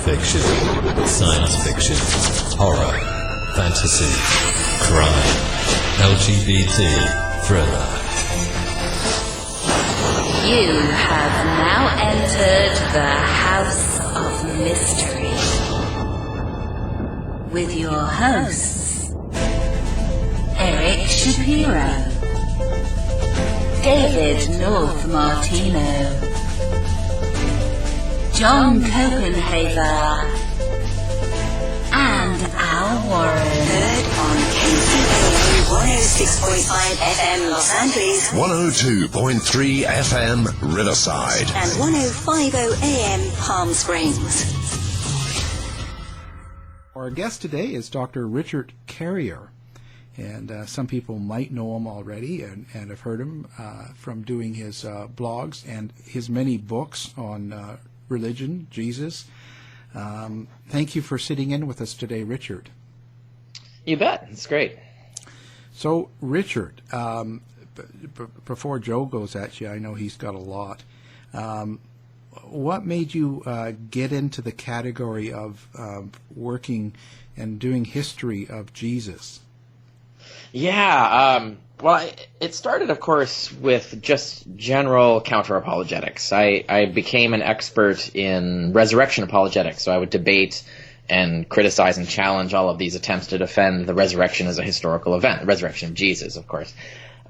fiction, science fiction, horror, fantasy, crime, LGBT, thriller. You have now entered the House of Mystery with your hosts, Eric Shapiro, David North Martino, John Copenhaver, and Al Warren. Heard on KCAA 106.5 FM Los Angeles, 102.3 FM Riverside, and 105.0 AM Palm Springs. Our guest today is Dr. Richard Carrier, and some people might know him already and have heard him from doing his blogs and his many books on religion, Jesus. Thank you for sitting in with us today, Richard. You bet. It's great. So, Richard, before Joe goes at you, I know he's got a lot. What made you get into the category of working and doing history of Jesus? Yeah, well, it started, of course, with just general counter-apologetics. I became an expert in resurrection apologetics, so I would debate and criticize and challenge all of these attempts to defend the resurrection as a historical event, the resurrection of Jesus, of course.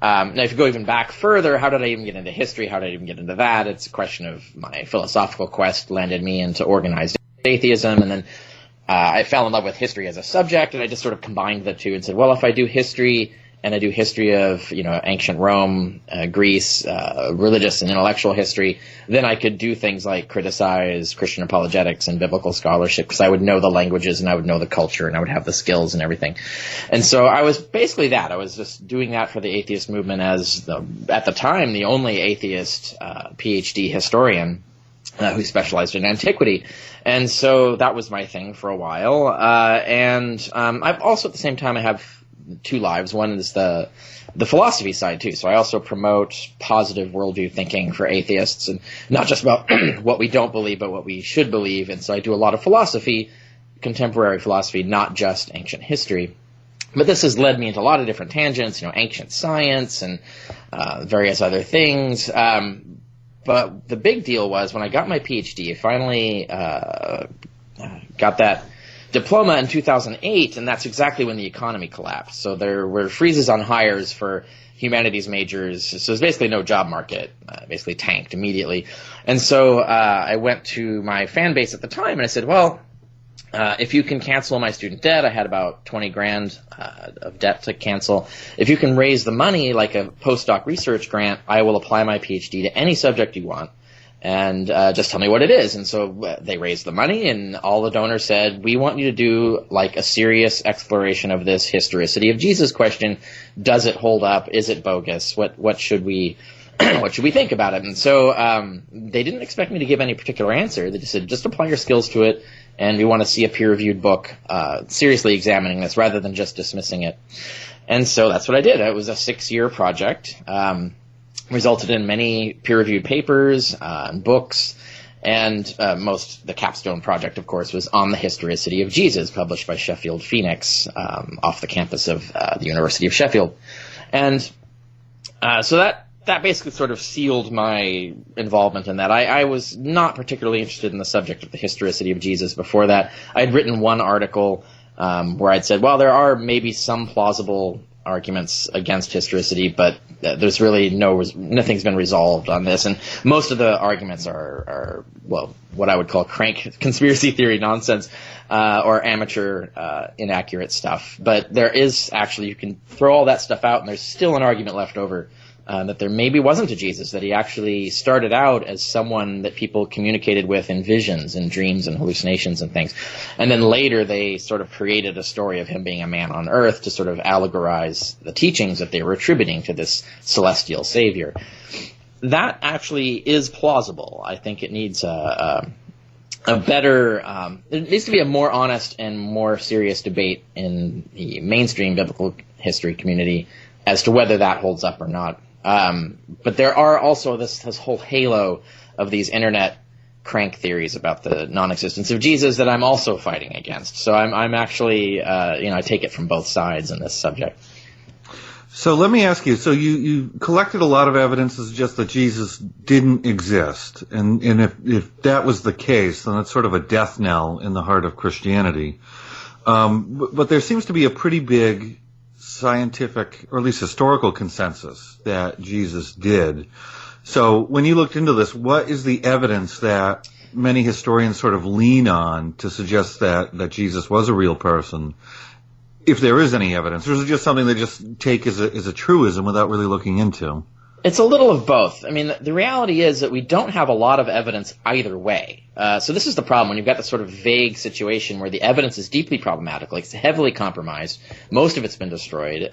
Now, if you go even back further, how did I even get into history? How did I even get into that? It's a question of my philosophical quest landed me into organized atheism, and then I fell in love with history as a subject, and I just sort of combined the two and said, well, if I do history and I do history of, ancient Rome, Greece, religious and intellectual history, then I could do things like criticize Christian apologetics and biblical scholarship, because I would know the languages and I would know the culture and I would have the skills and everything. And so I was basically that. I was just doing that for the atheist movement as, at the time, the only atheist Ph.D. historian who specialized in antiquity. And so that was my thing for a while. And I've also, at the same time, I have two lives. One is the philosophy side, too. So I also promote positive worldview thinking for atheists, and not just about what we don't believe, but what we should believe. And so I do a lot of philosophy, contemporary philosophy, not just ancient history. But this has led me into a lot of different tangents, ancient science and various other things. But the big deal was when I got my Ph.D., I finally got that diploma in 2008, and that's exactly when the economy collapsed. So there were freezes on hires for humanities majors. So there's basically no job market, basically tanked immediately. And so I went to my fan base at the time, and I said, well, if you can cancel my student debt, I had about 20 grand of debt to cancel. If you can raise the money like a postdoc research grant, I will apply my PhD to any subject you want, and just tell me what it is. And so they raised the money, and all the donors said, we want you to do like a serious exploration of this historicity of Jesus question. Does it hold up? Is it bogus? What should we what should we think about it? And so they didn't expect me to give any particular answer. They just said, just apply your skills to it, and we want to see a peer-reviewed book seriously examining this rather than just dismissing it. And so that's what I did. It was a 6-year project, resulted in many peer-reviewed papers and books, and the capstone project, of course, was on the Historicity of Jesus, published by Sheffield Phoenix off the campus of the University of Sheffield. And so that basically sort of sealed my involvement in that. I was not particularly interested in the subject of the historicity of Jesus before that. I had written one article where I'd said, well, there are maybe some plausible arguments against historicity, but there's really nothing's been resolved on this. And most of the arguments are what I would call crank conspiracy theory nonsense or amateur inaccurate stuff. But there is actually, you can throw all that stuff out, and there's still an argument left over. That there maybe wasn't a Jesus, that he actually started out as someone that people communicated with in visions and dreams and hallucinations and things. And then later they sort of created a story of him being a man on earth to sort of allegorize the teachings that they were attributing to this celestial savior. That actually is plausible. I think it needs a better, it needs to be a more honest and more serious debate in the mainstream biblical history community as to whether that holds up or not. But there are also this whole halo of these internet crank theories about the non-existence of Jesus that I'm also fighting against. So I'm actually, I take it from both sides in this subject. So let me ask you, so you collected a lot of evidence to suggest that Jesus didn't exist. And if that was the case, then it's sort of a death knell in the heart of Christianity. But there seems to be a pretty big scientific, or at least historical consensus that Jesus did. So when you looked into this, what is the evidence that many historians sort of lean on to suggest that Jesus was a real person, if there is any evidence? Or is it just something they just take as a truism without really looking into? It's a little of both. I mean, the reality is that we don't have a lot of evidence either way. So this is the problem when you've got this sort of vague situation where the evidence is deeply problematic, like it's heavily compromised. Most of it's been destroyed.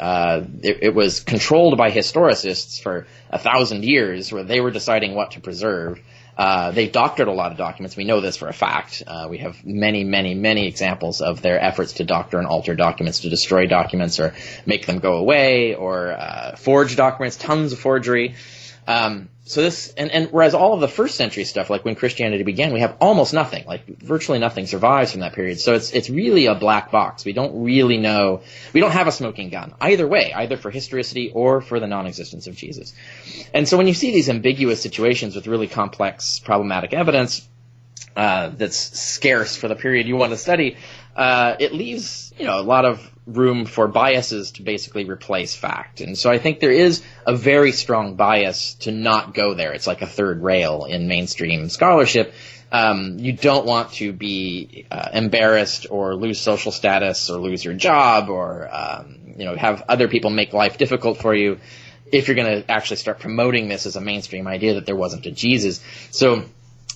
It was controlled by historicists for 1,000 years where they were deciding what to preserve. They doctored a lot of documents. We know this for a fact. We have many, many, many examples of their efforts to doctor and alter documents, to destroy documents or make them go away, or forge documents, tons of forgery. So this, and whereas all of the first century stuff, like when Christianity began, we have almost nothing, like virtually nothing survives from that period. So it's really a black box. We don't really know, we don't have a smoking gun either way, either for historicity or for the non-existence of Jesus. And so when you see these ambiguous situations with really complex, problematic evidence, that's scarce for the period you want to study, it leaves, a lot of room for biases to basically replace fact. And so I think there is a very strong bias to not go there. It's like a third rail in mainstream scholarship. You don't want to be embarrassed or lose social status or lose your job or have other people make life difficult for you if you're going to actually start promoting this as a mainstream idea that there wasn't a Jesus. So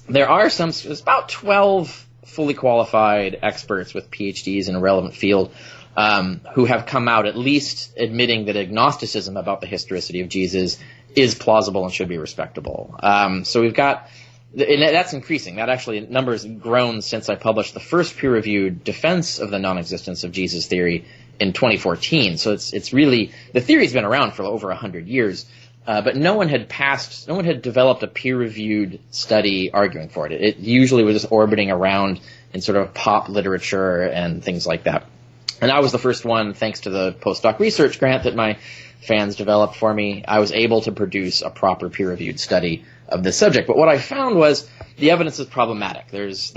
there are there's about 12 fully qualified experts with Ph.D.s in a relevant field who have come out at least admitting that agnosticism about the historicity of Jesus is plausible and should be respectable. So we've got, and that's increasing. That actually number has grown since I published the first peer-reviewed defense of the non-existence of Jesus theory in 2014. So it's really, the theory's been around for over 100 years. But no one had developed a peer-reviewed study arguing for it. It usually was just orbiting around in sort of pop literature and things like that. And I was the first one, thanks to the postdoc research grant that my fans developed for me, I was able to produce a proper peer-reviewed study of this subject. But what I found was the evidence is problematic. There's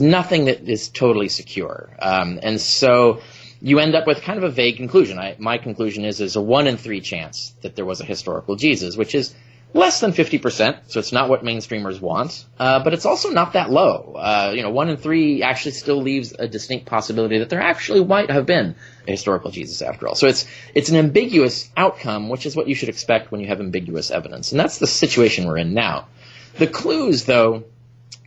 nothing that is totally secure. And so you end up with kind of a vague conclusion. My conclusion is there's a 1 in 3 chance that there was a historical Jesus, which is less than 50%, so it's not what mainstreamers want, but it's also not that low. 1 in 3 actually still leaves a distinct possibility that there actually might have been a historical Jesus after all. So it's an ambiguous outcome, which is what you should expect when you have ambiguous evidence, and that's the situation we're in now. The clues, though,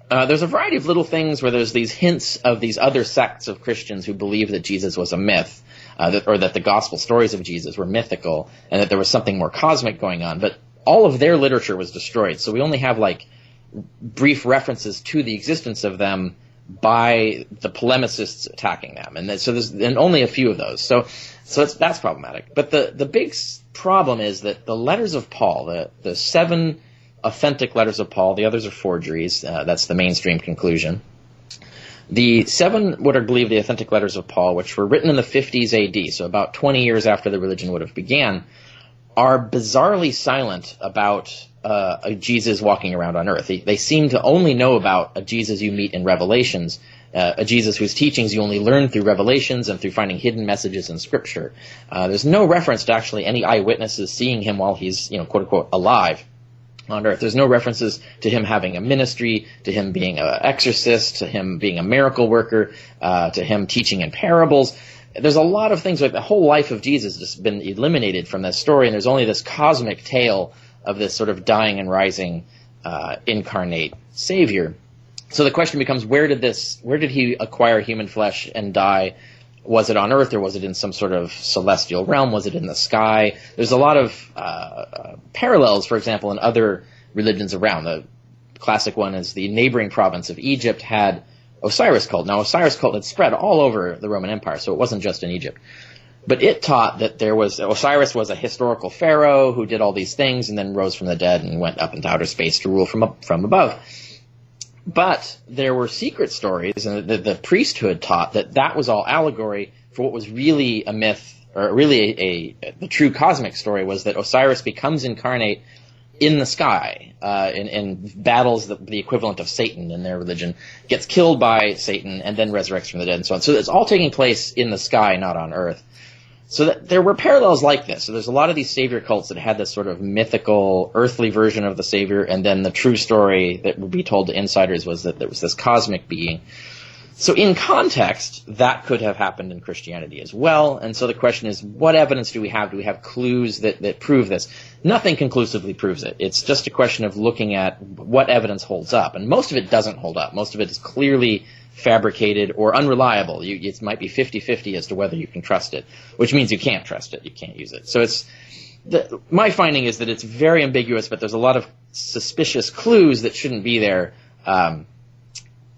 there's a variety of little things where there's these hints of these other sects of Christians who believe that Jesus was a myth, or that the gospel stories of Jesus were mythical, and that there was something more cosmic going on, but all of their literature was destroyed, so we only have brief references to the existence of them by the polemicists attacking them, and so there's only a few of those. So that's problematic. But the big problem is that the letters of Paul, the 7 authentic letters of Paul, the others are forgeries. That's the mainstream conclusion. The 7 what are believed the authentic letters of Paul, which were written in the 50s AD, so about 20 years after the religion would have began, are bizarrely silent about a Jesus walking around on earth. They seem to only know about a Jesus you meet in Revelations, a Jesus whose teachings you only learn through Revelations and through finding hidden messages in Scripture. There's no reference to actually any eyewitnesses seeing him while he's, quote-unquote, alive on earth. There's no references to him having a ministry, to him being an exorcist, to him being a miracle worker, to him teaching in parables. There's a lot of things, like the whole life of Jesus has been eliminated from this story, and there's only this cosmic tale of this sort of dying and rising incarnate Savior. So the question becomes, where did he acquire human flesh and die? Was it on earth, or was it in some sort of celestial realm? Was it in the sky? There's a lot of parallels, for example, in other religions around. The classic one is the neighboring province of Egypt had Osiris cult. Now, Osiris cult had spread all over the Roman Empire, so it wasn't just in Egypt. But it taught that Osiris was a historical pharaoh who did all these things and then rose from the dead and went up into outer space to rule from above. But there were secret stories, and the priesthood taught that was all allegory for what was really a myth, or really the true cosmic story was that Osiris becomes incarnate in the sky, in battles the equivalent of Satan in their religion, gets killed by Satan, and then resurrects from the dead, and so on. So it's all taking place in the sky, not on Earth. So that there were parallels like this. So there's a lot of these savior cults that had this sort of mythical, earthly version of the savior, and then the true story that would be told to insiders was that there was this cosmic being. So in context, that could have happened in Christianity as well. And so the question is, what evidence do we have? Do we have clues that prove this? Nothing conclusively proves it. It's just a question of looking at what evidence holds up. And most of it doesn't hold up. Most of it is clearly fabricated or unreliable. It might be 50-50 as to whether you can trust it, which means you can't trust it. You can't use it. So my finding is that it's very ambiguous, but there's a lot of suspicious clues that shouldn't be there,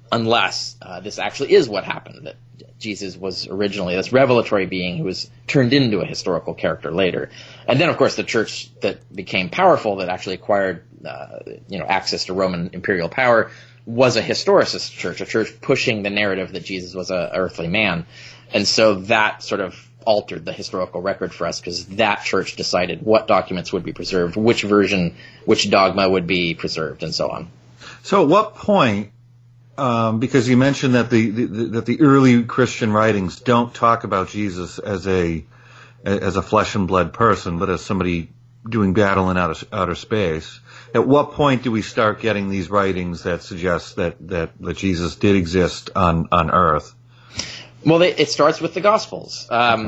unless this actually is what happened, that Jesus was originally this revelatory being who was turned into a historical character later. And then, of course, the church that became powerful, that actually acquired access to Roman imperial power, was a historicist church, a church pushing the narrative that Jesus was an earthly man. And so that sort of altered the historical record for us, because that church decided what documents would be preserved, which version, which dogma would be preserved, and so on. So at what point, because you mentioned that the early Christian writings don't talk about Jesus as a flesh and blood person, but as somebody doing battle in outer space. At what point do we start getting these writings that suggest that Jesus did exist on Earth? Well, it starts with the Gospels,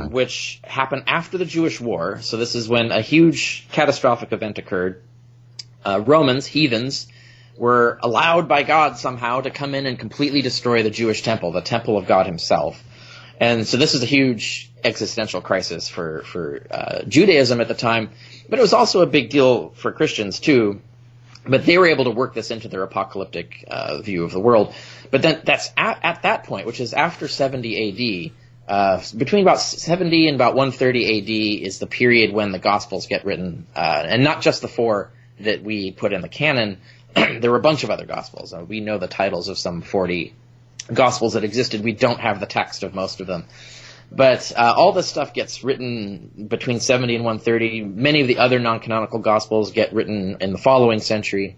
which happen after the Jewish War. So this is when a huge catastrophic event occurred. Romans, heathens, were allowed by God somehow to come in and completely destroy the Jewish temple, the temple of God himself. And so this is a huge existential crisis for Judaism at the time, but it was also a big deal for Christians too. But they were able to work this into their apocalyptic view of the world. But then that's at that point, which is after 70 AD, between about 70 and about 130 AD is the period when the Gospels get written, and not just the four that we put in the canon. There were a bunch of other Gospels. We know the titles of some 40 Gospels that existed. We don't have the text of most of them. But all this stuff gets written between 70 and 130. Many of the other non-canonical Gospels get written in the following century.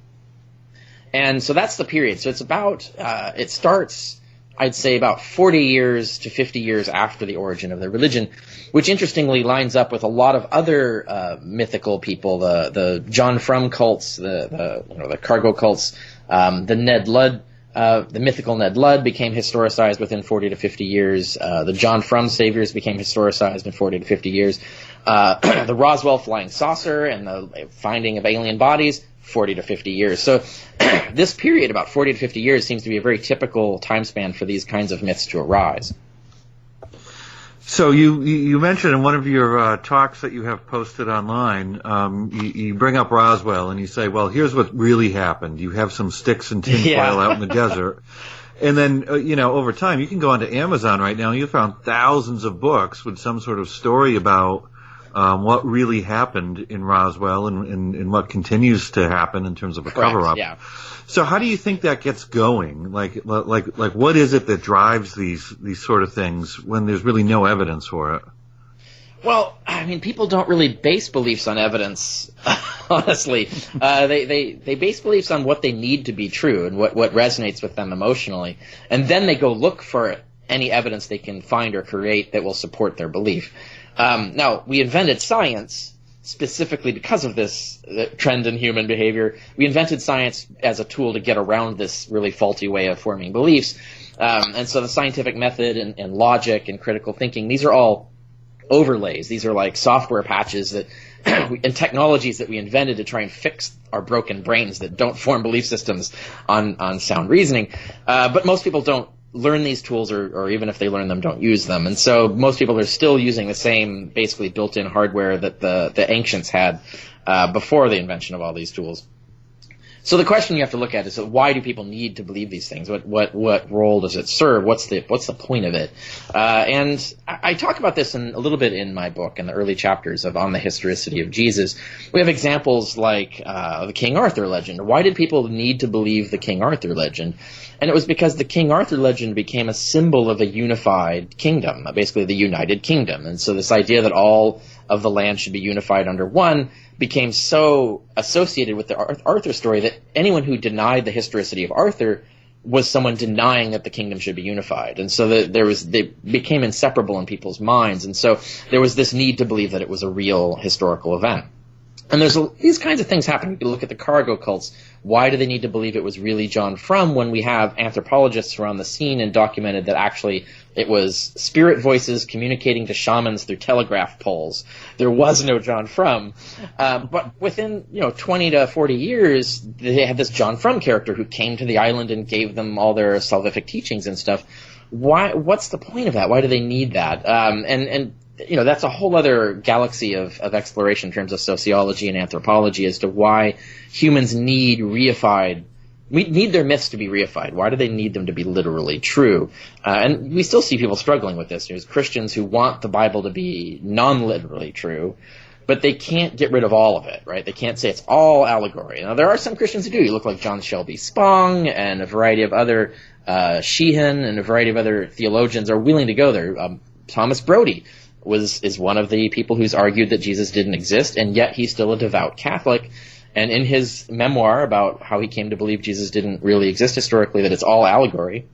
And so that's the period. So it's about, it starts, I'd say, about 40 years to 50 years after the origin of the religion, which interestingly lines up with a lot of other mythical people, the John Frum cults, the cargo cults, the Ned Ludd. The mythical Ned Ludd became historicized within 40 to 50 years. The John Frum saviors became historicized in 40 to 50 years. The Roswell flying saucer and the finding of alien bodies, 40 to 50 years. So this period, about 40 to 50 years, seems to be a very typical time span for these kinds of myths to arise. So you mentioned in one of your talks that you have posted online, you bring up Roswell and you say, well, here's what really happened. You have some sticks and tinfoil out in the desert. And then, over time, you can go onto Amazon right now and you found thousands of books with some sort of story about what really happened in Roswell and what continues to happen in terms of a cover-up. Yeah. So how do you think that gets going? Like what is it that drives these sort of things when there's really no evidence for it? Well, I mean, people don't really base beliefs on evidence, honestly. They base beliefs on what they need to be true and what resonates with them emotionally. And then they go look for any evidence they can find or create that will support their belief. Now, we invented science specifically because of this trend in human behavior. We invented science as a tool to get around this really faulty way of forming beliefs. And so the scientific method and logic and critical thinking, these are all overlays. These are like software patches that and technologies that we invented to try and fix our broken brains that don't form belief systems on sound reasoning. But most people don't learn these tools, or even if they learn them, don't use them. And so most people are still using the same basically built-in hardware that the ancients had before the invention of all these tools. So the question you have to look at is, why do people need to believe these things? What role does it serve? What's the point of it? And I talk about this a little bit in my book in the early chapters of On the Historicity of Jesus. We have examples like the King Arthur legend. Why did people need to believe the King Arthur legend? And it was because the King Arthur legend became a symbol of a unified kingdom, basically the United Kingdom. And so this idea that all of the land should be unified under one became so associated with the Arthur story that anyone who denied the historicity of Arthur was someone denying that the kingdom should be unified. And so they became inseparable in people's minds. And so there was this need to believe that it was a real historical event. And there's these kinds of things happen. You look at the cargo cults. Why do they need to believe it was really John Frum when we have anthropologists who are on the scene and documented that actually it was spirit voices communicating to shamans through telegraph poles? There was no John Frum. But within 20 to 40 years, they had this John Frum character who came to the island and gave them all their salvific teachings and stuff. What's the point of that? Why do they need that? And that's a whole other galaxy of exploration in terms of sociology and anthropology as to why humans need their myths to be reified. Why do they need them to be literally true? And we still see people struggling with this. There's Christians who want the Bible to be non-literally true, but they can't get rid of all of it, right? They can't say it's all allegory. Now, there are some Christians who do. You look like John Shelby Spong and a variety of other Sheehan and a variety of other theologians are willing to go there. Thomas Brodie is one of the people who's argued that Jesus didn't exist, and yet he's still a devout Catholic. And in his memoir about how he came to believe Jesus didn't really exist historically, that it's all allegory,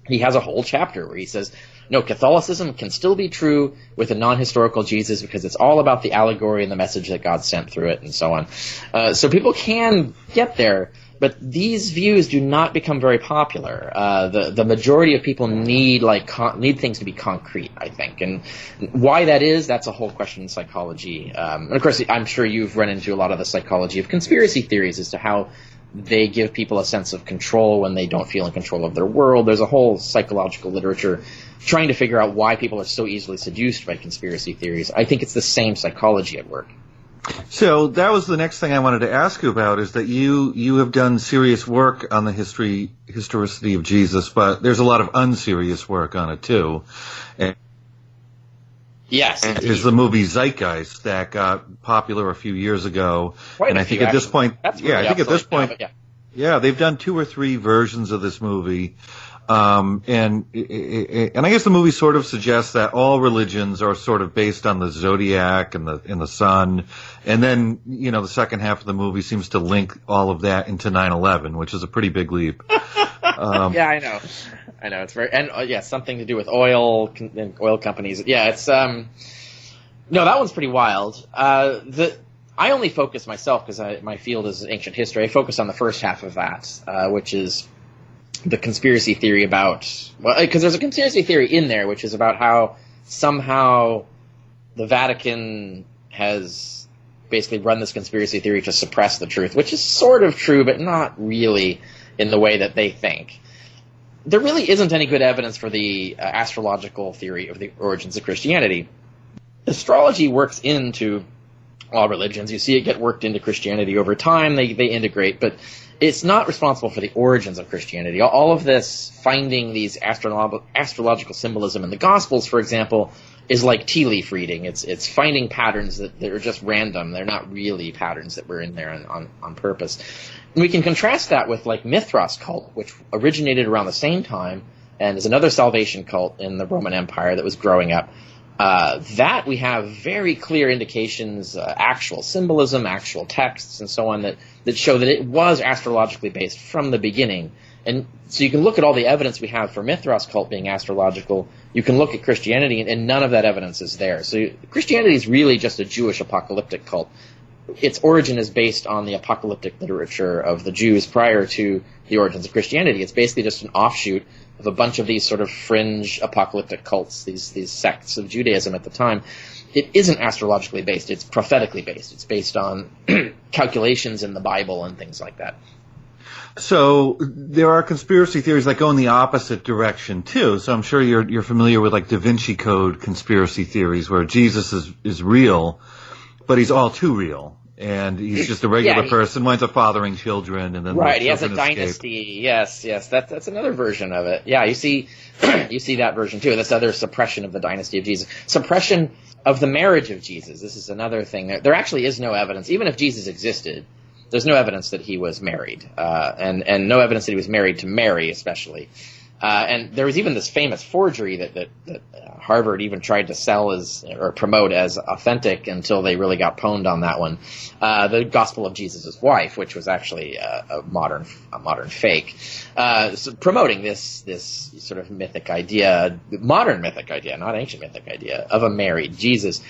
he has a whole chapter where he says, no, Catholicism can still be true with a non-historical Jesus because it's all about the allegory and the message that God sent through it and so on. So people can get there, but these views do not become very popular. The majority of people need things to be concrete, I think. And why that is, that's a whole question in psychology. And of course, I'm sure you've run into a lot of the psychology of conspiracy theories as to how they give people a sense of control when they don't feel in control of their world. There's a whole psychological literature trying to figure out why people are so easily seduced by conspiracy theories. I think it's the same psychology at work. So that was the next thing I wanted to ask you about, is that you have done serious work on the historicity of Jesus, but there's a lot of unserious work on it too. And yes, there's the movie Zeitgeist that got popular a few years ago, Quite and a I think few, at this actually. point, That's yeah, I think at this point, yeah. they've done 2 or 3 versions of this movie. And I guess the movie sort of suggests that all religions are sort of based on the zodiac and the sun. And then, the second half of the movie seems to link all of that into 9/11, which is a pretty big leap. Yeah, I know. It's very, and something to do with oil companies. Yeah, it's, no, that one's pretty wild. I only focus myself, because my field is ancient history. I focus on the first half of that, which is the conspiracy theory because there's a conspiracy theory in there, which is about how somehow the Vatican has basically run this conspiracy theory to suppress the truth, which is sort of true, but not really in the way that they think. There really isn't any good evidence for the astrological theory of the origins of Christianity. Astrology works into all religions. You see it get worked into Christianity over time. They integrate, but it's not responsible for the origins of Christianity. All of this, finding these astrological symbolism in the Gospels, for example, is like tea leaf reading. It's finding patterns that are just random. They're not really patterns that were in there on purpose. And we can contrast that with like Mithras cult, which originated around the same time and is another salvation cult in the Roman Empire that was growing up. That we have very clear indications, actual symbolism, actual texts, and so on that show that it was astrologically based from the beginning. And so you can look at all the evidence we have for Mithras cult being astrological. You can look at Christianity, and none of that evidence is there. So Christianity is really just a Jewish apocalyptic cult. Its origin is based on the apocalyptic literature of the Jews prior to the origins of Christianity. It's basically just an offshoot of a bunch of these sort of fringe apocalyptic cults, these sects of Judaism at the time. It isn't astrologically based. It's prophetically based. It's based on calculations in the Bible and things like that. So there are conspiracy theories that go in the opposite direction too. So I'm sure you're familiar with like Da Vinci Code conspiracy theories, where Jesus is real, but he's all too real. and he's just a regular person, winds up fathering children, and then right. He has a escape. dynasty. Yes. That's another version of it. Yeah, you see that version too. That's other suppression of the dynasty of Jesus, suppression of the marriage of Jesus. This is another thing. There actually is no evidence, even if Jesus existed. There's no evidence that he was married, and no evidence that he was married to Mary, especially. And there was even this famous forgery that Harvard even tried to sell as or promote as authentic until they really got pwned on that one. The Gospel of Jesus' Wife, which was actually a modern fake, so promoting this sort of mythic idea, modern mythic idea, not ancient mythic idea, of a married Jesus.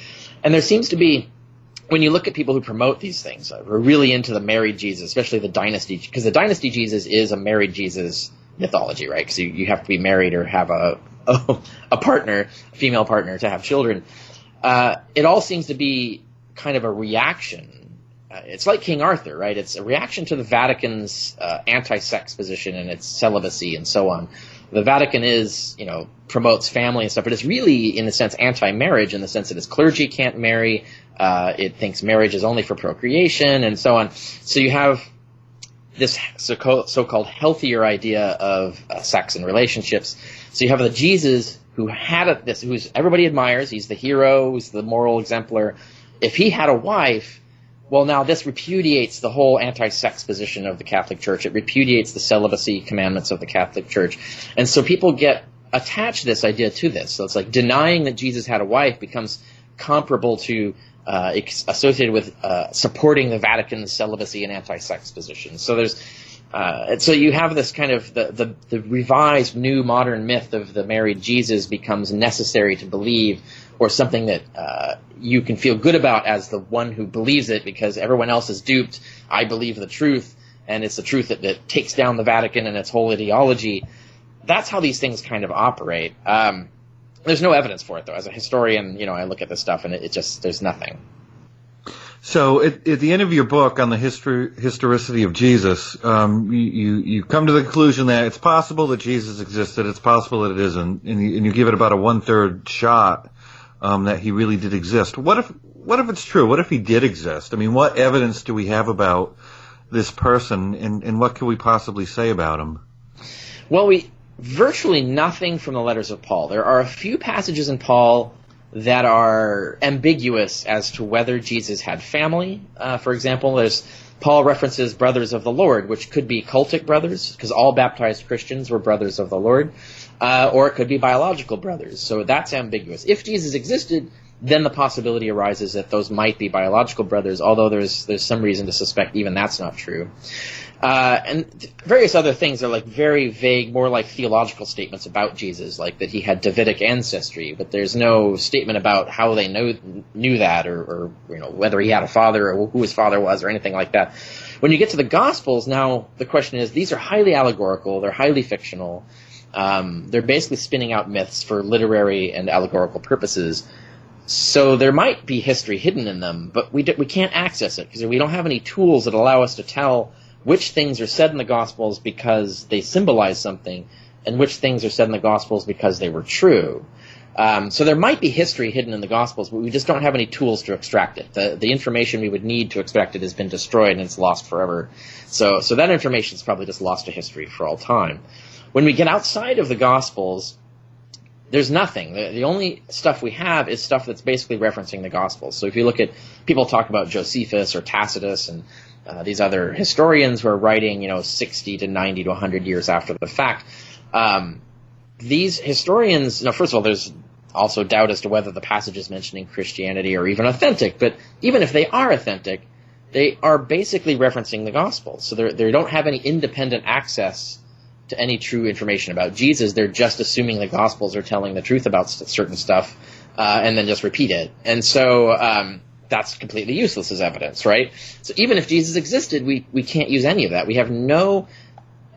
And there seems to be, when you look at people who promote these things, we're really into the married Jesus, especially the dynasty, because the dynasty Jesus is a married Jesus mythology, right? Because you have to be married or have a partner, a female partner, to have children. It all seems to be kind of a reaction. It's like King Arthur, right? It's a reaction to the Vatican's anti-sex position and its celibacy and so on. The Vatican promotes family and stuff, but it's really, in a sense, anti-marriage in the sense that its clergy can't marry. It thinks marriage is only for procreation and so on. So you have this so-called healthier idea of sex and relationships. So you have the Jesus who had who's everybody admires. He's the hero. He's the moral exemplar. If he had a wife, well, now this repudiates the whole anti-sex position of the Catholic Church. It repudiates the celibacy commandments of the Catholic Church. And so people get attached this idea to this. So it's like denying that Jesus had a wife becomes comparable to associated with supporting the Vatican's celibacy and anti-sex position. So there's so you have this kind of the revised new modern myth of the married Jesus becomes necessary to believe, or something that you can feel good about as the one who believes it because everyone else is duped. I believe the truth, and it's the truth that takes down the Vatican and its whole ideology. That's how these things kind of operate. There's no evidence for it, though. As a historian, I look at this stuff and it just, there's nothing. So at the end of your book on the historicity of Jesus, you come to the conclusion that it's possible that Jesus existed, it's possible that it isn't, and you give it about a 1/3 shot that he really did exist. What if it's true? What if he did exist? I mean, what evidence do we have about this person, and what can we possibly say about him? Well, virtually nothing from the letters of Paul. There are a few passages in Paul that are ambiguous as to whether Jesus had family. For example, Paul references brothers of the Lord, which could be cultic brothers, because all baptized Christians were brothers of the Lord, or it could be biological brothers. So that's ambiguous. If Jesus existed, then the possibility arises that those might be biological brothers, although there's some reason to suspect even that's not true. And various other things are like very vague, more like theological statements about Jesus, like that he had Davidic ancestry, but there's no statement about how they knew that, or whether he had a father or who his father was or anything like that. When you get to the Gospels, now the question is, these are highly allegorical, they're highly fictional, they're basically spinning out myths for literary and allegorical purposes. So there might be history hidden in them, but we can't access it because we don't have any tools that allow us to tell which things are said in the Gospels because they symbolize something, and which things are said in the Gospels because they were true. So there might be history hidden in the Gospels, but we just don't have any tools to extract it. The information we would need to extract it has been destroyed and it's lost forever. So that information is probably just lost to history for all time. When we get outside of the Gospels, there's nothing. The only stuff we have is stuff that's basically referencing the Gospels. So if you look at, people talk about Josephus or Tacitus and these other historians who are writing, 60 to 90 to 100 years after the fact. These historians, first of all, there's also doubt as to whether the passages mentioning Christianity are even authentic. But even if they are authentic, they are basically referencing the Gospels. So they don't have any independent access to any true information about Jesus. They're just assuming the Gospels are telling the truth about certain stuff, and then just repeat it. And so that's completely useless as evidence, right? So even if Jesus existed, we can't use any of that. We have no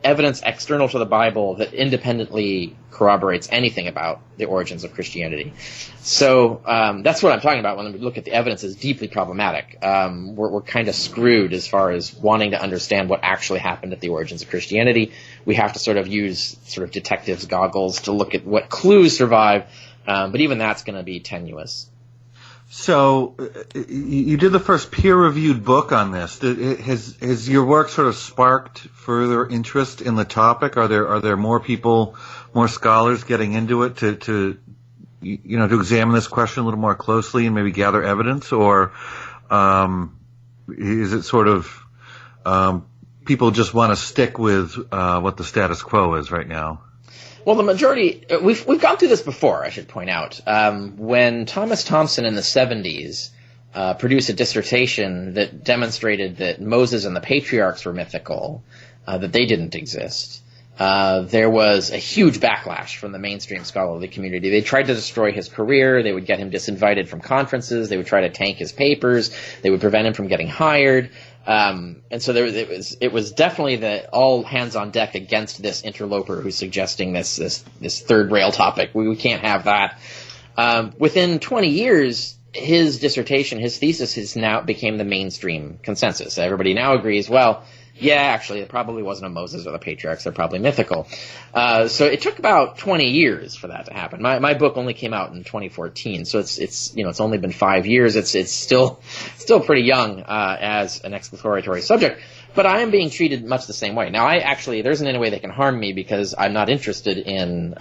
evidence external to the Bible that independently corroborates anything about the origins of Christianity. So that's what I'm talking about when we look at the evidence as deeply problematic. We're kind of screwed as far as wanting to understand what actually happened at the origins of Christianity. We have to sort of use detective's goggles to look at what clues survive, but even that's going to be tenuous. So you did the first peer-reviewed book on this. Has your work sort of sparked further interest in the topic? Are there more people, more scholars getting into it to examine this question a little more closely and maybe gather evidence, or is it sort of people just want to stick with what the status quo is right now? Well, the majority, we've gone through this before, I should point out. When Thomas Thompson in the 70s produced a dissertation that demonstrated that Moses and the patriarchs were mythical, that they didn't exist, there was a huge backlash from the mainstream scholarly community. They tried to destroy his career. They would get him disinvited from conferences. They would try to tank his papers. They would prevent him from getting hired. And so it was definitely the all hands on deck against this interloper who's suggesting this third rail topic. We can't have that. Within 20 years, his dissertation, his thesis, now became the mainstream consensus. Everybody now agrees, well, yeah, actually, it probably wasn't a Moses or the patriarchs. They're probably mythical. So it took about 20 years for that to happen. My book only came out in 2014, so it's only been 5 years. It's still pretty young as an exploratory subject. But I am being treated much the same way. Now, there isn't any way they can harm me because I'm not interested in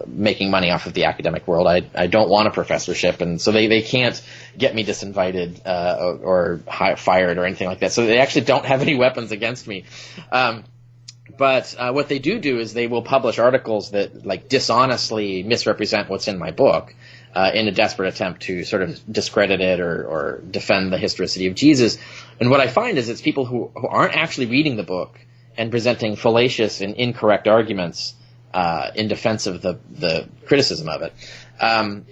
making money off of the academic world. I don't want a professorship, and so they can't get me disinvited or fired or anything like that. So they actually don't have any weapons against me. But what they do is they will publish articles that dishonestly misrepresent what's in my book in a desperate attempt to sort of discredit it or defend the historicity of Jesus. And what I find is it's people who aren't actually reading the book and presenting fallacious and incorrect arguments in defense of the criticism of it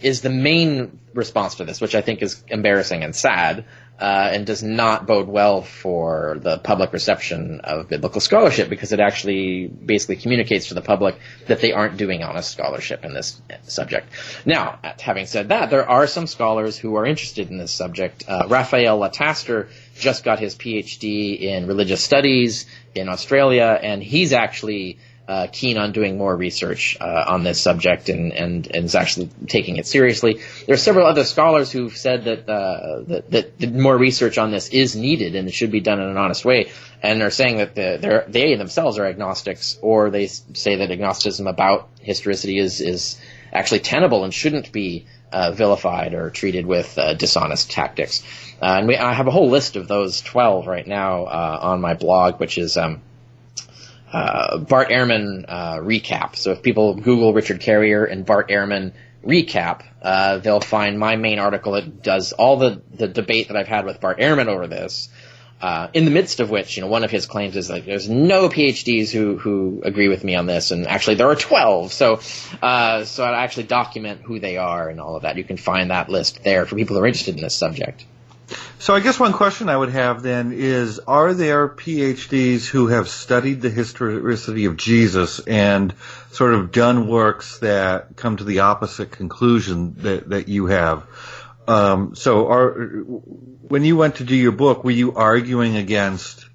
is the main response to this, which I think is embarrassing and sad. And does not bode well for the public reception of biblical scholarship, because it actually basically communicates to the public that they aren't doing honest scholarship in this subject. Now, having said that, there are some scholars who are interested in this subject. Raphael Lataster just got his Ph.D. in religious studies in Australia, and he's actually keen on doing more research on this subject and is actually taking it seriously. There are several other scholars who've said that more research on this is needed and it should be done in an honest way, and are saying that they themselves are agnostics, or they say that agnosticism about historicity is actually tenable and shouldn't be vilified or treated with dishonest tactics. And I have a whole list of those 12 right now on my blog, which is Bart Ehrman recap. So if people Google Richard Carrier and Bart Ehrman recap, they'll find my main article that does all the debate that I've had with Bart Ehrman over this, in the midst of which, one of his claims is there's no PhDs who agree with me on this, and actually there are 12. So I actually document who they are and all of that. You can find that list there for people who are interested in this subject. So I guess one question I would have then is, are there PhDs who have studied the historicity of Jesus and sort of done works that come to the opposite conclusion that you have? When you went to do your book, were you arguing against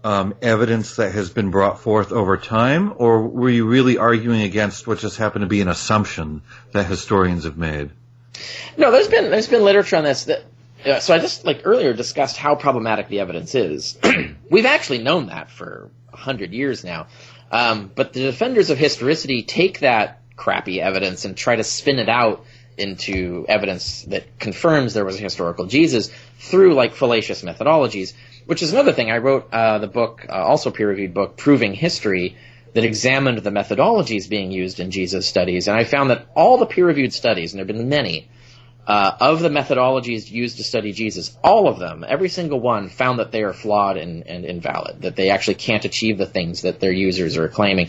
evidence that has been brought forth over time, or were you really arguing against what just happened to be an assumption that historians have made? No, there's been literature on this so I just earlier discussed how problematic the evidence is. We've actually known that for 100 years now. But the defenders of historicity take that crappy evidence and try to spin it out into evidence that confirms there was a historical Jesus through fallacious methodologies, which is another thing. I wrote the book, also peer-reviewed book, Proving History, that examined the methodologies being used in Jesus studies. And I found that all the peer-reviewed studies, and there have been many, of the methodologies used to study Jesus, all of them, every single one, found that they are flawed and invalid, that they actually can't achieve the things that their users are claiming.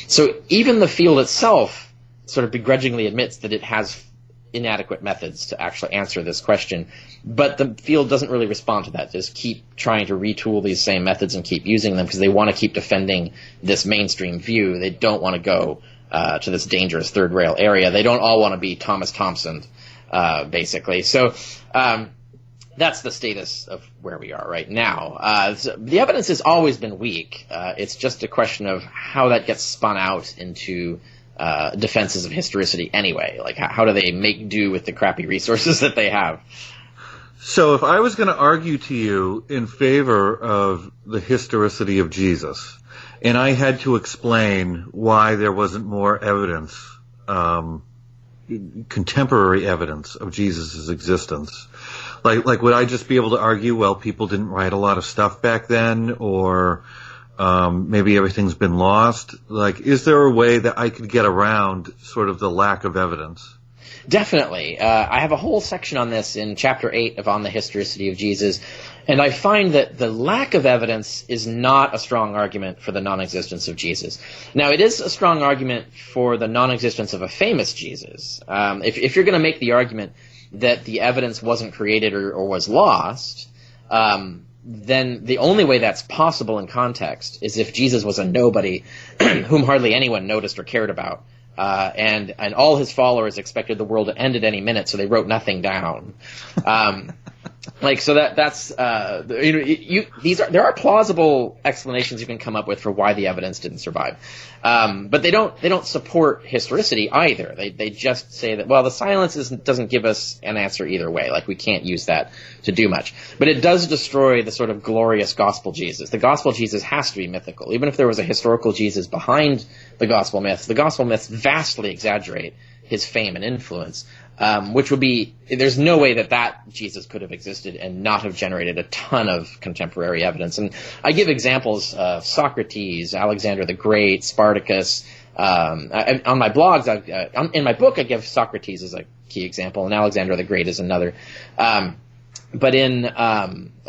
So even the field itself sort of begrudgingly admits that it has inadequate methods to actually answer this question, but the field doesn't really respond to that. Just keep trying to retool these same methods and keep using them because they want to keep defending this mainstream view. They don't want to go to this dangerous third rail area. They don't all want to be Thomas Thompson, basically. So that's the status of where we are right now. The evidence has always been weak. It's just a question of how that gets spun out into defenses of historicity anyway. How do they make do with the crappy resources that they have? So if I was going to argue to you in favor of the historicity of Jesus, and I had to explain why there wasn't more evidence, contemporary evidence of Jesus' existence, like would I just be able to argue, well, people didn't write a lot of stuff back then, or maybe everything's been lost? Like, is there a way that I could get around sort of the lack of evidence? Definitely. I have a whole section on this in Chapter 8 of On the Historicity of Jesus, and I find that the lack of evidence is not a strong argument for the non-existence of Jesus. Now, it is a strong argument for the non-existence of a famous Jesus. If you're going to make the argument that the evidence wasn't created or was lost, then the only way that's possible in context is if Jesus was a nobody whom hardly anyone noticed or cared about. And all his followers expected the world to end at any minute, so they wrote nothing down. There are plausible explanations you can come up with for why the evidence didn't survive, but they don't support historicity either. They just say that, well, the silence doesn't give us an answer either way. Like, we can't use that to do much, but it does destroy the sort of glorious gospel Jesus. The gospel Jesus has to be mythical, even if there was a historical Jesus behind the gospel myths. The gospel myths vastly exaggerate his fame and influence, which would be, there's no way that Jesus could have existed and not have generated a ton of contemporary evidence. And I give examples of Socrates, Alexander the Great, Spartacus. On my blogs, in my book, I give Socrates as a key example, and Alexander the Great is another. But in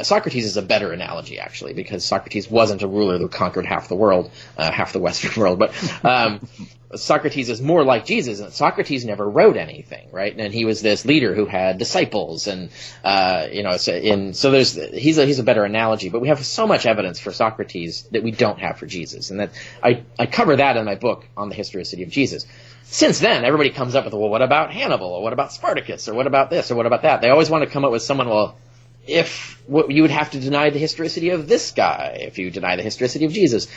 Socrates is a better analogy, actually, because Socrates wasn't a ruler who conquered half the world, half the Western world. But Socrates is more like Jesus. And Socrates never wrote anything, right? And he was this leader who had disciples, and he's a better analogy. But we have so much evidence for Socrates that we don't have for Jesus, and that I cover that in my book on the historicity of Jesus. Since then, everybody comes up with, well, what about Hannibal, or what about Spartacus, or what about this, or what about that? They always want to come up with someone, well, you would have to deny the historicity of this guy if you deny the historicity of Jesus.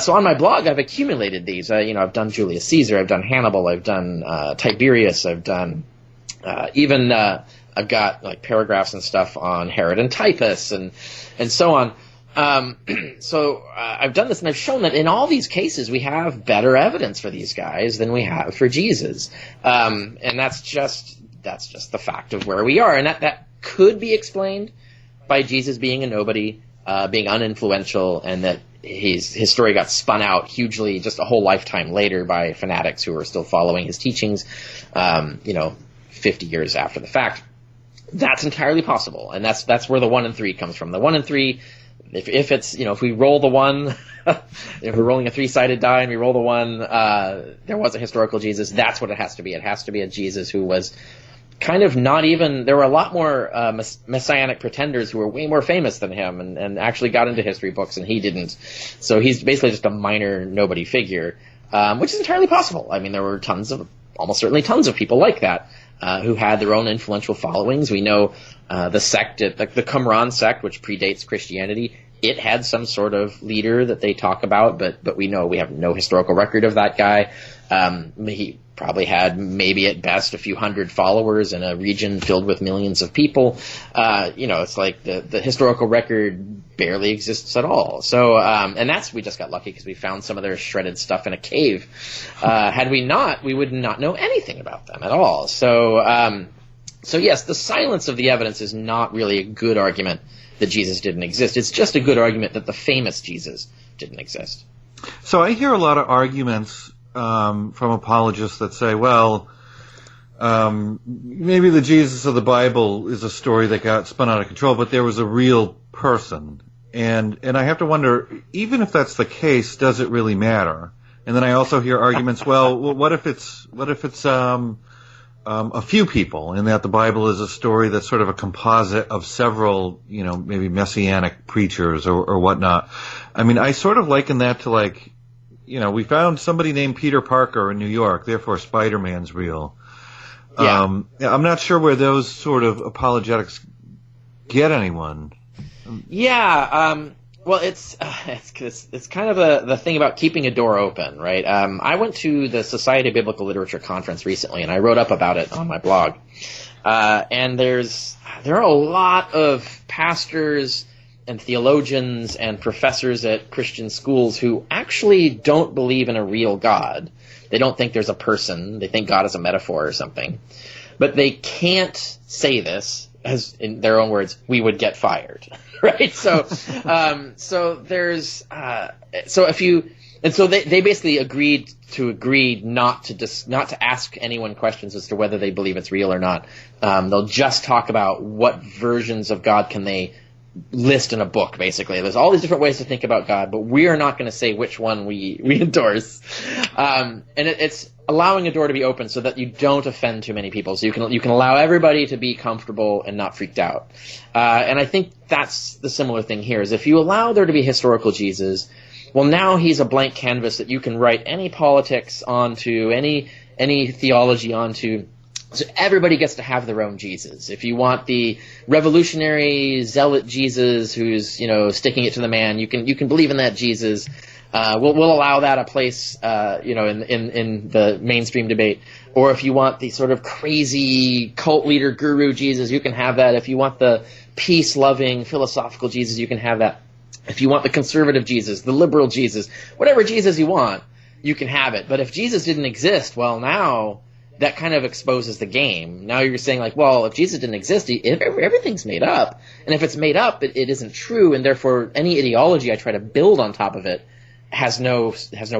So on my blog, I've accumulated these. I've done Julius Caesar, I've done Hannibal, I've done Tiberius, I've done I've got like paragraphs and stuff on Herod and Typhus and so on. I've done this, and I've shown that in all these cases we have better evidence for these guys than we have for Jesus, and that's just the fact of where we are, and that could be explained by Jesus being a nobody, being uninfluential, and that his story got spun out hugely just a whole lifetime later by fanatics who were still following his teachings, 50 years after the fact. That's entirely possible, and that's where the 1 and 3 comes from. The 1 and 3. If it's, if we roll the 1, if we're rolling a 3-sided die and we roll the 1, there was a historical Jesus, that's what it has to be. It has to be a Jesus who was kind of not even, there were a lot more messianic pretenders who were way more famous than him and actually got into history books, and he didn't. So he's basically just a minor nobody figure, which is entirely possible. I mean, there were almost certainly tons of people like that, who had their own influential followings. We know the sect, the Qumran sect, which predates Christianity, it had some sort of leader that they talk about, but we have no historical record of that guy. He probably had maybe at best a few hundred followers in a region filled with millions of people. It's like the historical record barely exists at all. So, and we just got lucky because we found some of their shredded stuff in a cave. Had we not, we would not know anything about them at all. So yes, the silence of the evidence is not really a good argument that Jesus didn't exist. It's just a good argument that the famous Jesus didn't exist. So I hear a lot of arguments from apologists that say, well, maybe the Jesus of the Bible is a story that got spun out of control, but there was a real person. And I have to wonder, even if that's the case, does it really matter? And then I also hear arguments, well, what if it's a few people, and that the Bible is a story that's sort of a composite of several, maybe messianic preachers or whatnot. I mean, I sort of liken that to we found somebody named Peter Parker in New York, therefore Spider-Man's real. Yeah. I'm not sure where those sort of apologetics get anyone. Yeah. Well, it's kind of the thing about keeping a door open, right? I went to the Society of Biblical Literature conference recently, and I wrote up about it on my blog. And there are a lot of pastors and theologians and professors at Christian schools who actually don't believe in a real God. They don't think there's a person. They think God is a metaphor or something. But they can't say this, as in their own words, we would get fired, right? So they basically agreed not to ask anyone questions as to whether they believe it's real or not. They'll just talk about what versions of God can they list in a book, basically. There's all these different ways to think about God, but we are not going to say which one we endorse. And it's allowing a door to be open so that you don't offend too many people. So you can allow everybody to be comfortable and not freaked out. And I think that's the similar thing here, is if you allow there to be historical Jesus, well, now he's a blank canvas that you can write any politics onto, any theology onto. So everybody gets to have their own Jesus. If you want the revolutionary zealot Jesus who's, sticking it to the man, you can believe in that Jesus. We'll allow that a place, in the mainstream debate. Or if you want the sort of crazy cult leader guru Jesus, you can have that. If you want the peace-loving philosophical Jesus, you can have that. If you want the conservative Jesus, the liberal Jesus, whatever Jesus you want, you can have it. But if Jesus didn't exist, well, now that kind of exposes the game. Now you're saying, like, well, if Jesus didn't exist, everything's made up. And if it's made up, it isn't true, and therefore any ideology I try to build on top of it has no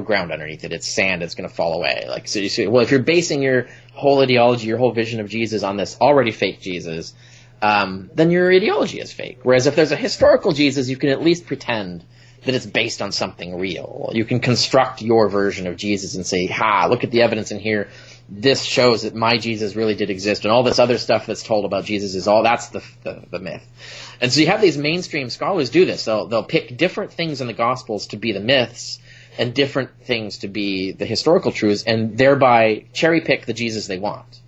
ground underneath it. It's sand. It's going to fall away. Like, so you see, well, if you're basing your whole ideology, your whole vision of Jesus on this already fake Jesus, then your ideology is fake. Whereas if there's a historical Jesus, you can at least pretend that it's based on something real. You can construct your version of Jesus and say, look at the evidence in here. This shows that my Jesus really did exist, and all this other stuff that's told about Jesus that's the myth. And so you have these mainstream scholars do this. They'll pick different things in the Gospels to be the myths and different things to be the historical truths, and thereby cherry pick the Jesus they want.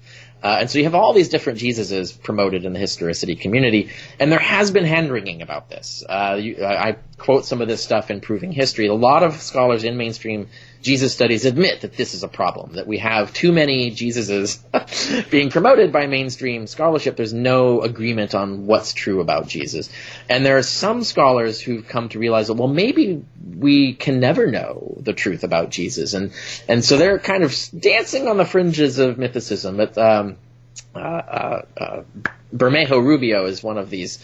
And so you have all these different Jesuses promoted in the historicity community, and there has been hand-wringing about this. I quote some of this stuff in Proving History. A lot of scholars in mainstream Jesus studies admit that this is a problem, that we have too many Jesuses being promoted by mainstream scholarship. There's no agreement on what's true about Jesus. And there are some scholars who've come to realize that, well, maybe we can never know the truth about Jesus. And so they're kind of dancing on the fringes of mythicism. But Bermejo Rubio is one of these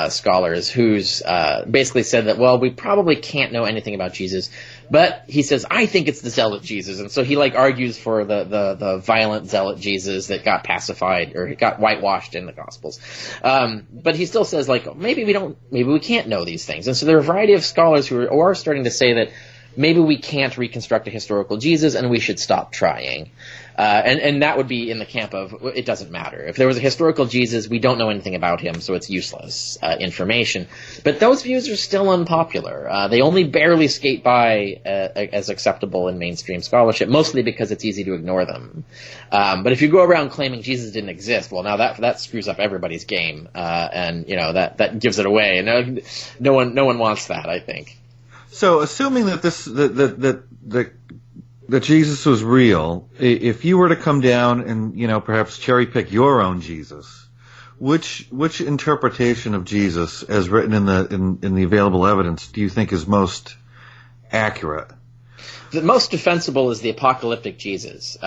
scholars who's basically said that, well, we probably can't know anything about Jesus, but he says, I think it's the zealot Jesus. And so he argues for the violent zealot Jesus that got pacified or got whitewashed in the Gospels. But he still says, maybe we can't know these things. And so there are a variety of scholars who are starting to say that maybe we can't reconstruct a historical Jesus and we should stop trying. And that would be in the camp of, it doesn't matter. If there was a historical Jesus, we don't know anything about him, so it's useless information. But those views are still unpopular. They only barely skate by as acceptable in mainstream scholarship, mostly because it's easy to ignore them. But if you go around claiming Jesus didn't exist, well, now that screws up everybody's game, and that gives it away. And no one wants that, I think. So, assuming that that Jesus was real, if you were to come down and, perhaps cherry pick your own Jesus, which interpretation of Jesus as written in the available evidence do you think is most accurate? The most defensible is the apocalyptic Jesus,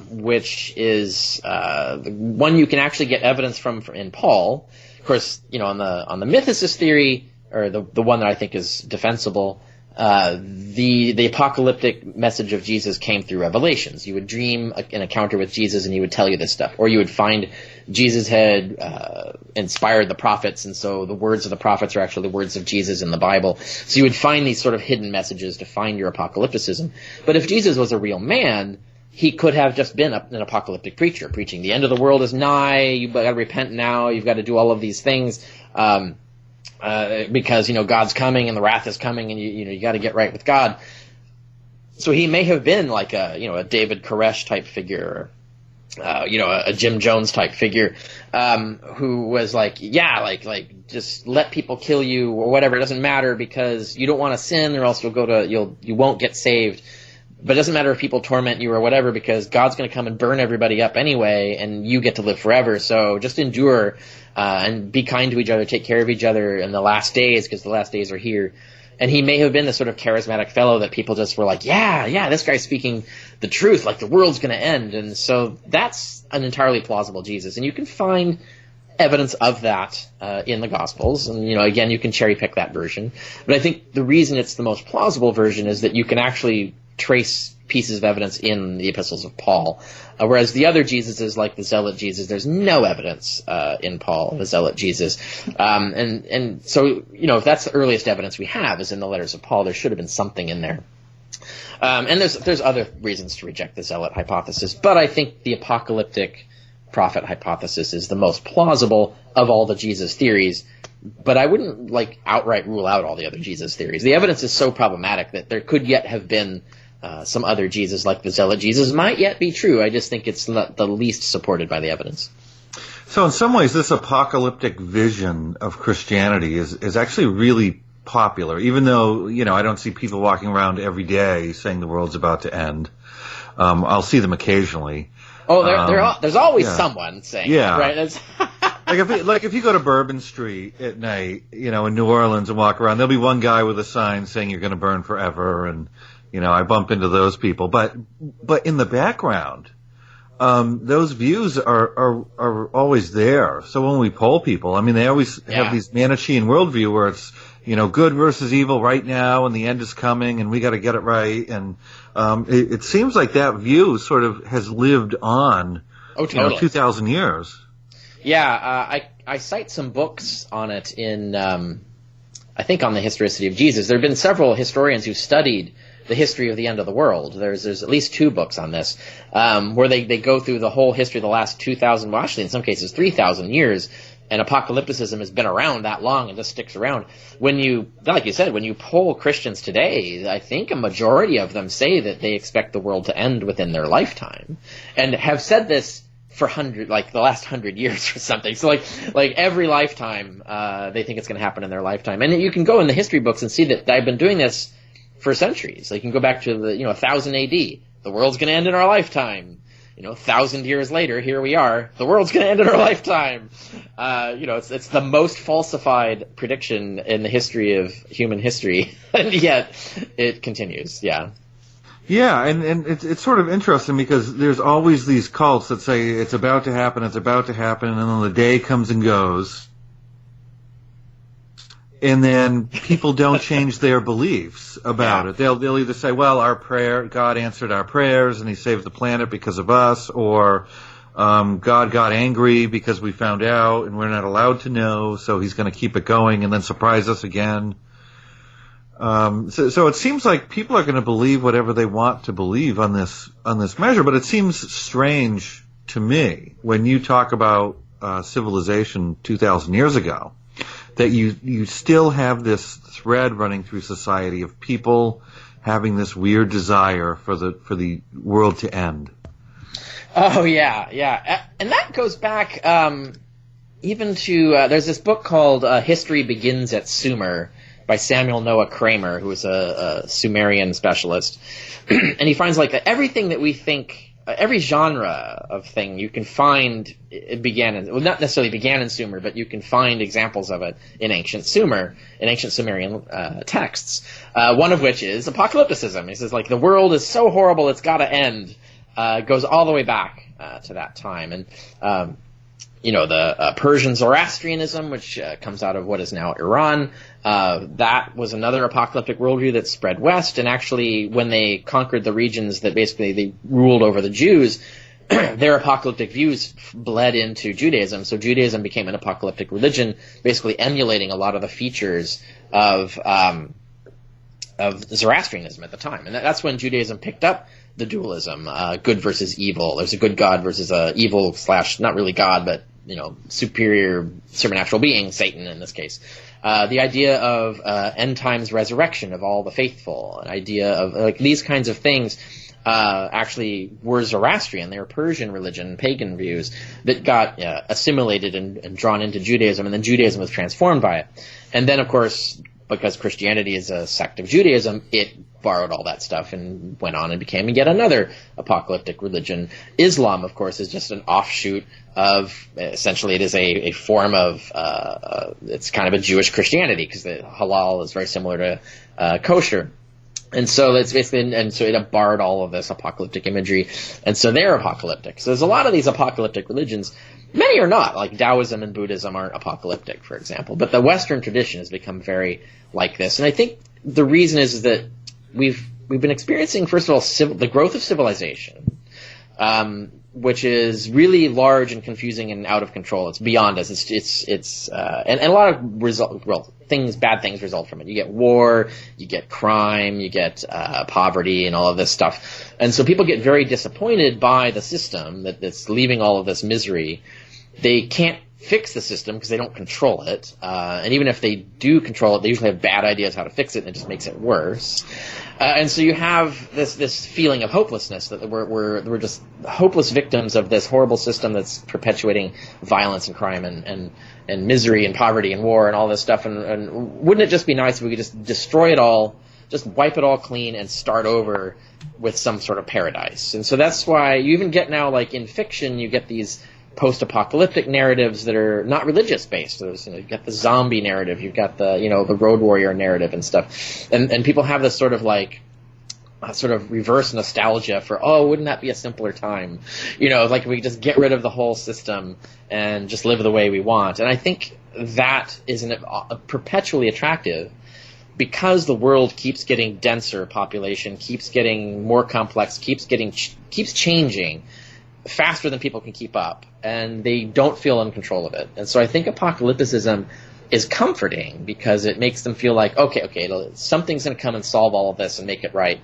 which is the one you can actually get evidence from in Paul. Of course, on the mythicist theory, or the one that I think is defensible, the apocalyptic message of Jesus came through revelations. You would dream an encounter with Jesus and he would tell you this stuff. Or you would find Jesus had inspired the prophets, and so the words of the prophets are actually the words of Jesus in the Bible. So you would find these sort of hidden messages to find your apocalypticism. But if Jesus was a real man, he could have just been an apocalyptic preacher, preaching the end of the world is nigh, you've got to repent now, you've got to do all of these things. Because God's coming and the wrath is coming, and you got to get right with God. So he may have been like a David Koresh type figure, a Jim Jones type figure, who was like, just let people kill you or whatever. It doesn't matter because you don't want to sin, or else you won't get saved. But it doesn't matter if people torment you or whatever, because God's going to come and burn everybody up anyway, and you get to live forever. So just endure and be kind to each other, take care of each other in the last days, because the last days are here. And he may have been the sort of charismatic fellow that people just were like, yeah, this guy's speaking the truth, like the world's going to end. And so that's an entirely plausible Jesus. And you can find evidence of that in the Gospels. And, again, you can cherry pick that version. But I think the reason it's the most plausible version is that you can actually trace pieces of evidence in the epistles of Paul. Whereas the other Jesuses, like the Zealot Jesus, there's no evidence in Paul, the Zealot Jesus. And so, if that's the earliest evidence we have is in the letters of Paul, there should have been something in there. And there's other reasons to reject the Zealot hypothesis, but I think the apocalyptic prophet hypothesis is the most plausible of all the Jesus theories. But I wouldn't outright rule out all the other Jesus theories. The evidence is so problematic that there could yet have been some other Jesus, like the Zealot Jesus, might yet be true. I just think it's not the least supported by the evidence. So in some ways, this apocalyptic vision of Christianity is actually really popular, even though, I don't see people walking around every day saying the world's about to end. I'll see them occasionally. Oh, there's always someone saying that, right? If you go to Bourbon Street at night, in New Orleans and walk around, there'll be one guy with a sign saying you're going to burn forever, and I bump into those people. But in the background, those views are always there. So when we poll people, they always have these Manichean worldview where it's good versus evil right now, and the end is coming, and we got to get it right. And it seems like that view sort of has lived on, 2,000 years. Yeah, I cite some books on it in, I think, on the Historicity of Jesus. There have been several historians who studied the history of the end of the world. There's at least 2 books on this, where they go through the whole history of the last 2,000, well, actually in some cases 3,000 years, and apocalypticism has been around that long and just sticks around. When you poll Christians today, I think a majority of them say that they expect the world to end within their lifetime, and have said this for the last 100 years or something. So like every lifetime, they think it's going to happen in their lifetime. And you can go in the history books and see that I've been doing this for centuries. You can go back to 1000 AD. The world's going to end in our lifetime. 1,000 years later, here we are. The world's going to end in our lifetime. It's the most falsified prediction in the history of human history, and yet it continues. Yeah. Yeah, and it's sort of interesting because there's always these cults that say it's about to happen, and then the day comes and goes. And then people don't change their beliefs about it. They'll either say, well, God answered our prayers and he saved the planet because of us, or God got angry because we found out and we're not allowed to know, so he's going to keep it going and then surprise us again. So it seems like people are going to believe whatever they want to believe on this measure, but it seems strange to me when you talk about civilization 2,000 years ago, that you still have this thread running through society of people having this weird desire for the world to end. Oh yeah, and that goes back even to there's this book called History Begins at Sumer by Samuel Noah Kramer, who is a Sumerian specialist, and he finds that everything that we think. Every genre of thing you can find not necessarily began in Sumer, but you can find examples of it in ancient Sumerian texts. One of which is apocalypticism. He says the world is so horrible it's got to end. Goes all the way back to that time, and the Persian Zoroastrianism, which comes out of what is now Iran. That was another apocalyptic worldview that spread west, and actually when they conquered the regions that basically they ruled over the Jews, their apocalyptic views bled into Judaism. So Judaism became an apocalyptic religion, basically emulating a lot of the features of Zoroastrianism at the time. And that's when Judaism picked up the dualism, good versus evil. There's a good God versus a evil / not really God, but superior supernatural being, Satan in this case. The idea of end times resurrection of all the faithful, an idea of these kinds of things actually were Zoroastrian. They were Persian religion, pagan views that got assimilated and drawn into Judaism, and then Judaism was transformed by it. And then, of course, because Christianity is a sect of Judaism, it borrowed all that stuff and went on and became yet another apocalyptic religion. Islam, of course, is just an offshoot of, essentially it is a form of, it's kind of a Jewish Christianity, because the halal is very similar to kosher. And so it borrowed all of this apocalyptic imagery, and so they're apocalyptic. So there's a lot of these apocalyptic religions. Many are not, like Taoism and Buddhism aren't apocalyptic, for example. But the Western tradition has become very like this, and I think the reason is that we've been experiencing, first of all, the growth of civilization, which is really large and confusing and out of control. It's beyond us. And a lot of bad things result from it. You get war, you get crime, you get poverty, and all of this stuff. And so people get very disappointed by the system that's leaving all of this misery. They can't fix the system because they don't control it. And even if they do control it, they usually have bad ideas how to fix it, and it just makes it worse. And so you have this feeling of hopelessness, that we're just hopeless victims of this horrible system that's perpetuating violence and crime and misery and poverty and war and all this stuff. And wouldn't it just be nice if we could just destroy it all, just wipe it all clean and start over with some sort of paradise? And so that's why you even get now, like in fiction, you get these post-apocalyptic narratives that are not religious-based. You've got the zombie narrative, you've got the road warrior narrative and stuff, and people have this sort of reverse nostalgia for, wouldn't that be a simpler time? Like we just get rid of the whole system and just live the way we want. And I think that is perpetually attractive, because the world keeps getting denser, population keeps getting more complex, keeps changing faster than people can keep up, and they don't feel in control of it. And so I think apocalypticism is comforting, because it makes them feel like, okay, something's going to come and solve all of this and make it right.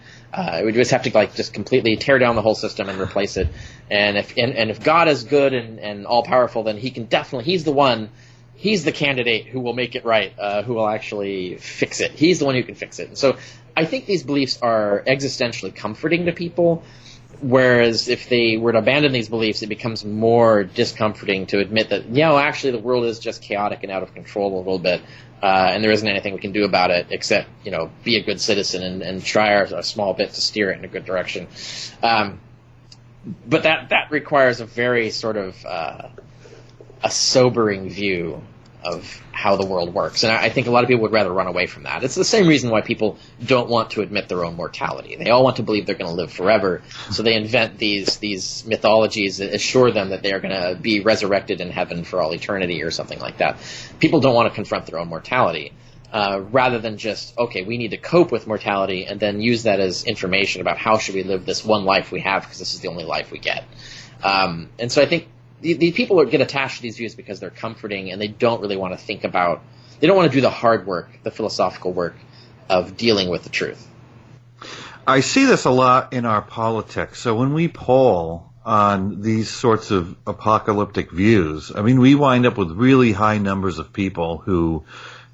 We just have to just completely tear down the whole system and replace it. And if God is good and all powerful, then he's the candidate who will make it right, who will actually fix it. He's the one who can fix it. And so I think these beliefs are existentially comforting to people. Whereas if they were to abandon these beliefs, it becomes more discomforting to admit that, actually the world is just chaotic and out of control a little bit, and there isn't anything we can do about it except, be a good citizen and try our small bit to steer it in a good direction. But that requires a very sort of a sobering view of how the world works. And I think a lot of people would rather run away from that. It's the same reason why people don't want to admit their own mortality. They all want to believe they're going to live forever, so they invent these mythologies that assure them that they are going to be resurrected in heaven for all eternity or something like that. People don't want to confront their own mortality, rather than just, we need to cope with mortality and then use that as information about how should we live this one life we have, because this is the only life we get. And so I think the people get attached to these views because they're comforting, and they don't really want to they don't want to do the hard work, the philosophical work of dealing with the truth. I see this a lot in our politics. So when we poll on these sorts of apocalyptic views, we wind up with really high numbers of people who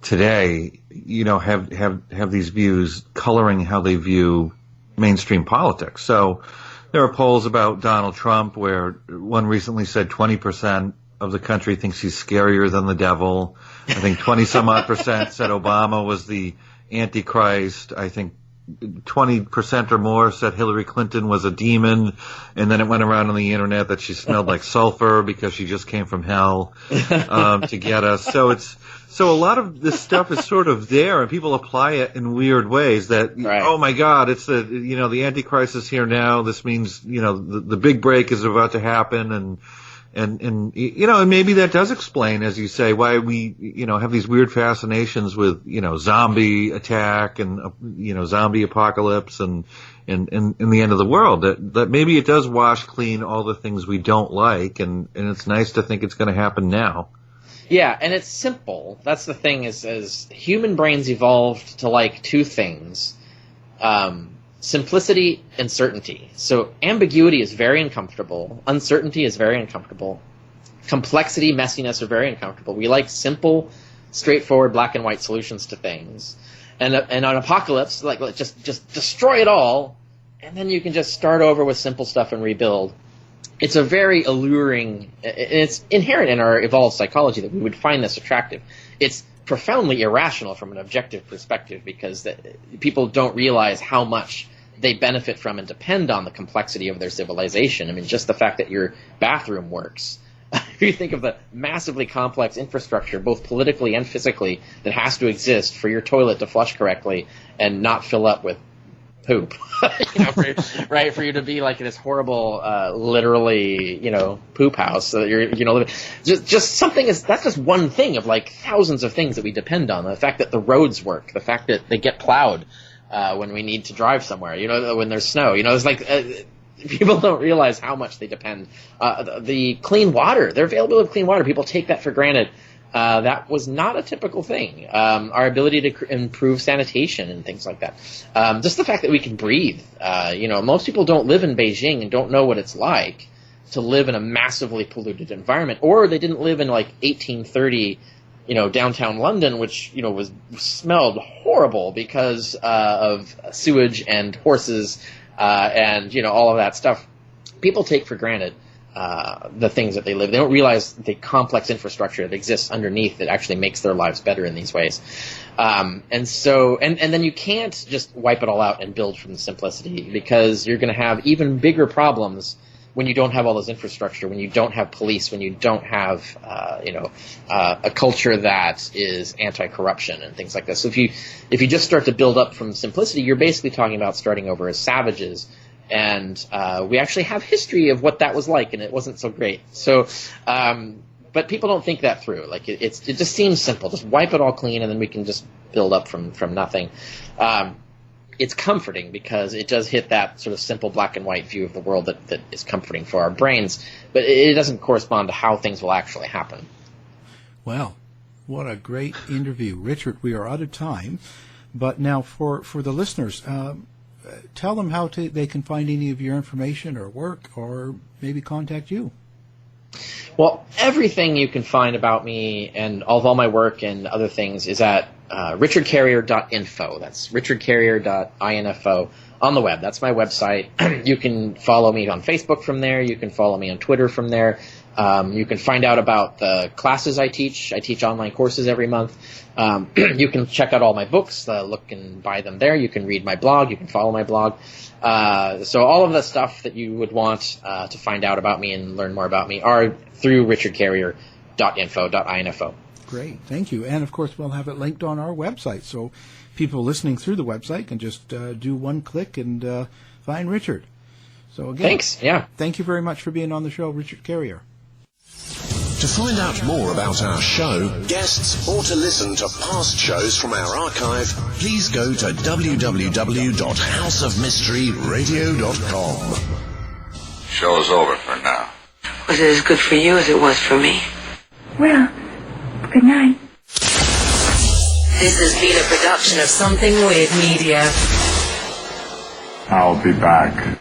today, have these views coloring how they view mainstream politics. So there are polls about Donald Trump where one recently said 20% of the country thinks he's scarier than the devil. I think 20-some-odd% said Obama was the Antichrist. I think 20% or more said Hillary Clinton was a demon. And then it went around on the internet that she smelled like sulfur because she just came from hell to get us. So a lot of this stuff is sort of there, and people apply it in weird ways that, right. Oh my God, it's the Antichrist is here now. This means, the big break is about to happen. And maybe that does explain, as you say, why we, have these weird fascinations with, zombie attack and, zombie apocalypse and the end of the world. That maybe it does wash clean all the things we don't like, and it's nice to think it's going to happen now. Yeah, and it's simple. That's the thing, is human brains evolved to like two things, simplicity and certainty. So ambiguity is very uncomfortable. Uncertainty is very uncomfortable. Complexity, messiness are very uncomfortable. We like simple, straightforward, black and white solutions to things. And an apocalypse, just destroy it all, and then you can just start over with simple stuff and rebuild. It's a very alluring, it's inherent in our evolved psychology that we would find this attractive. It's profoundly irrational from an objective perspective because people don't realize how much they benefit from and depend on the complexity of their civilization. I mean, just the fact that your bathroom works. If you think of the massively complex infrastructure, both politically and physically, that has to exist for your toilet to flush correctly and not fill up with poop, for you to be like this horrible, literally, poop house. So that you're, just something that's just one thing of like thousands of things that we depend on. The fact that the roads work, the fact that they get plowed when we need to drive somewhere, when there's snow, it's like people don't realize how much they depend. The clean water, their availability of clean water, people take that for granted. That was not a typical thing. Our ability to improve sanitation and things like that. Just the fact that we can breathe. Most people don't live in Beijing and don't know what it's like to live in a massively polluted environment. Or they didn't live in like 1830, downtown London, which, was smelled horrible because of sewage and horses and, all of that stuff. People take for granted the things that they live. They don't realize the complex infrastructure that exists underneath that actually makes their lives better in these ways. And then you can't just wipe it all out and build from the simplicity, because you're going to have even bigger problems when you don't have all this infrastructure, when you don't have police, when you don't have a culture that is anti-corruption and things like this. So if you just start to build up from simplicity, you're basically talking about starting over as savages. And we actually have history of what that was like, and it wasn't so great. So, but people don't think that through. Like it just seems simple. Just wipe it all clean, and then we can just build up from nothing. It's comforting because it does hit that sort of simple black and white view of the world that is comforting for our brains, but it doesn't correspond to how things will actually happen. Well, what a great interview. Richard, we are out of time, but now for the listeners, tell them how they can find any of your information or work, or maybe contact you. Well, everything you can find about me and all my work and other things is at richardcarrier.info. That's richardcarrier.info on the web. That's my website. You can follow me on Facebook from there. You can follow me on Twitter from there. You can find out about the classes I teach. I teach online courses every month. You can check out all my books, look and buy them there. You can read my blog. You can follow my blog. So all of the stuff that you would want to find out about me and learn more about me are through richardcarrier.info. Great. Thank you. And, of course, we'll have it linked on our website, so people listening through the website can just do one click and find Richard. So, again, thanks. Yeah. Thank you very much for being on the show, Richard Carrier. To find out more about our show, guests, or to listen to past shows from our archive, please go to www.houseofmysteryradio.com. Show's over for now. Was it as good for you as it was for me? Well, good night. This has been a production of Something Weird Media. I'll be back.